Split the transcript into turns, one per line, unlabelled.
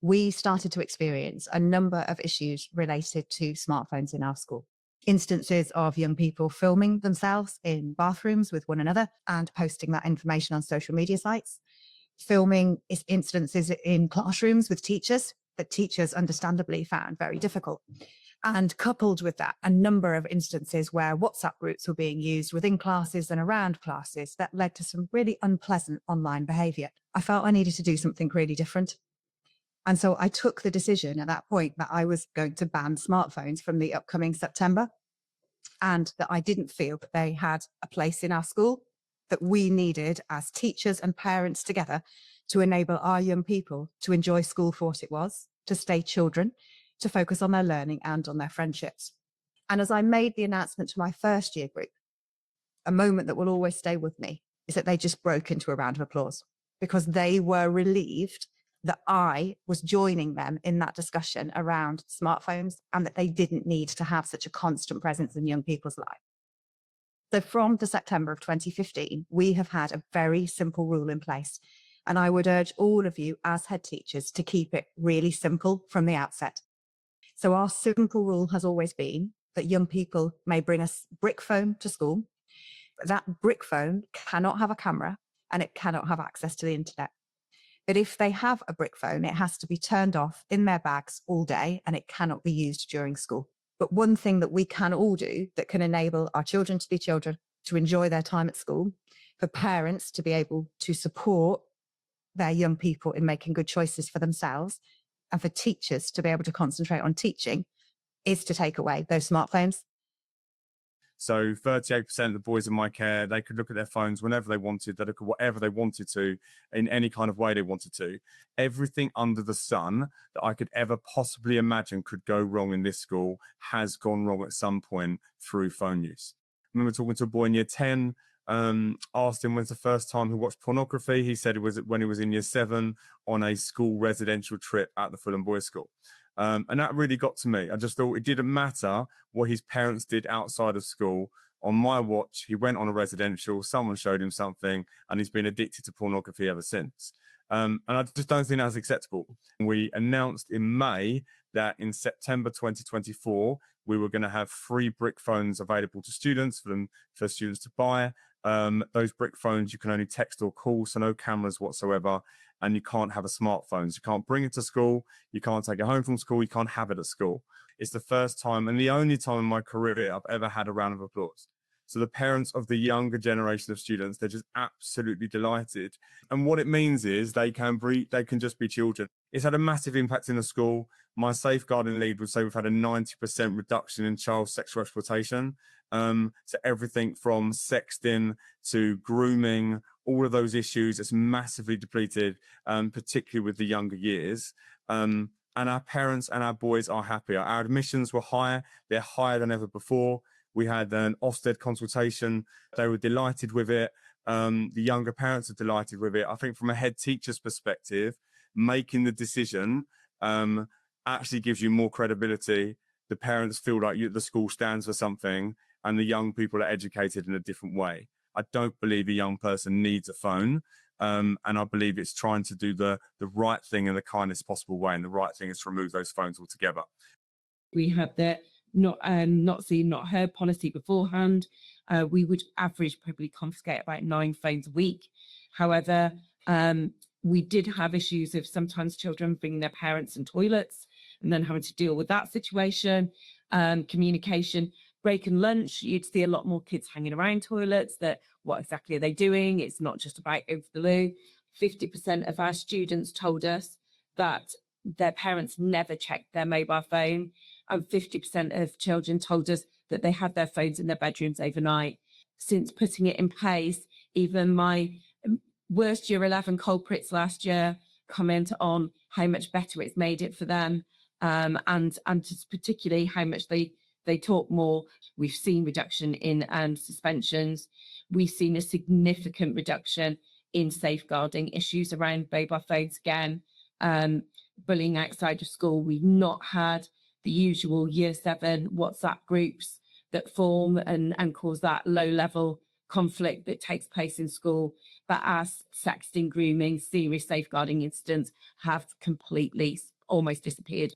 we started to experience a number of issues related to smartphones in our school. Instances of young people filming themselves in bathrooms with one another and posting that information on social media sites. Filming instances in classrooms with teachers that teachers understandably found very difficult. And coupled with that, a number of instances where WhatsApp groups were being used within classes and around classes that led to some really unpleasant online behaviour. I felt I needed to do something really different. And so I took the decision at that point that I was going to ban smartphones from the upcoming September, and that I didn't feel that they had a place in our school, that we needed as teachers and parents together to enable our young people to enjoy school for what it was, to stay children, to focus on their learning and on their friendships. And as I made the announcement to my first year group, a moment that will always stay with me is that they just broke into a round of applause, because they were relieved that I was joining them in that discussion around smartphones, and that they didn't need to have such a constant presence in young people's lives. So from the September of 2015, we have had a very simple rule in place. And I would urge all of you as head teachers to keep it really simple from the outset. So our simple rule has always been that young people may bring a brick phone to school, but that brick phone cannot have a camera and it cannot have access to the internet. But if they have a brick phone, it has to be turned off in their bags all day and it cannot be used during school. But one thing that we can all do that can enable our children to be children, to enjoy their time at school, for parents to be able to support their young people in making good choices for themselves, and for teachers to be able to concentrate on teaching, is to take away those smartphones.
So 38% of the boys in my care, they could look at their phones whenever they wanted, they look at whatever they wanted to, in any kind of way they wanted to. Everything under the sun that I could ever possibly imagine could go wrong in this school has gone wrong at some point through phone use. I remember talking to a boy in year 10, asked him when's the first time he watched pornography. He said it was when he was in year 7 on a school residential trip at the Fulham Boys School. And that really got to me. I just thought it didn't matter what his parents did outside of school. On my watch, he went on a residential, someone showed him something, and he's been addicted to pornography ever since. And I just don't think that's acceptable. We announced in May that in September 2024, we were going to have free brick phones available to students for students to buy. Those brick phones, you can only text or call, so no cameras whatsoever, and you can't have a smartphone. So you can't bring it to school, you can't take it home from school, you can't have it at school. It's the first time and the only time in my career I've ever had a round of applause. So the parents of the younger generation of students, they're just absolutely delighted. And what it means is they can just be children. It's had a massive impact in the school. My safeguarding lead would say we've had a 90% reduction in child sexual exploitation. So everything from sexting to grooming, all of those issues, it's massively depleted, particularly with the younger years. And our parents and our boys are happier. Our admissions were higher. They're higher than ever before. We had an Ofsted consultation. They were delighted with it. The younger parents are delighted with it. I think from a head teacher's perspective, making the decision actually gives you more credibility. The parents feel like the school stands for something, and the young people are educated in a different way. I don't believe a young person needs a phone. And I believe it's trying to do the right thing in the kindest possible way. And the right thing is to remove those phones altogether.
We have the not seen, not heard policy beforehand. We would average probably confiscate about 9 phones a week. However, we did have issues of sometimes children bringing their parents in toilets and then having to deal with that situation. Communication, break and lunch, you'd see a lot more kids hanging around toilets. That what exactly are they doing? It's not just about over the loo. 50% of our students told us that their parents never checked their mobile phone, and 50% of children told us that they had their phones in their bedrooms overnight. Since putting it in place, even my worst year 11 culprits last year comment on how much better it's made it for them, and just particularly how much they talk more. We've seen reduction in suspensions. We've seen a significant reduction in safeguarding issues around mobile phones again. Bullying outside of school, we've not had the usual year 7 WhatsApp groups that form and cause that low level conflict that takes place in school. But as sexting, grooming, serious safeguarding incidents have completely almost disappeared.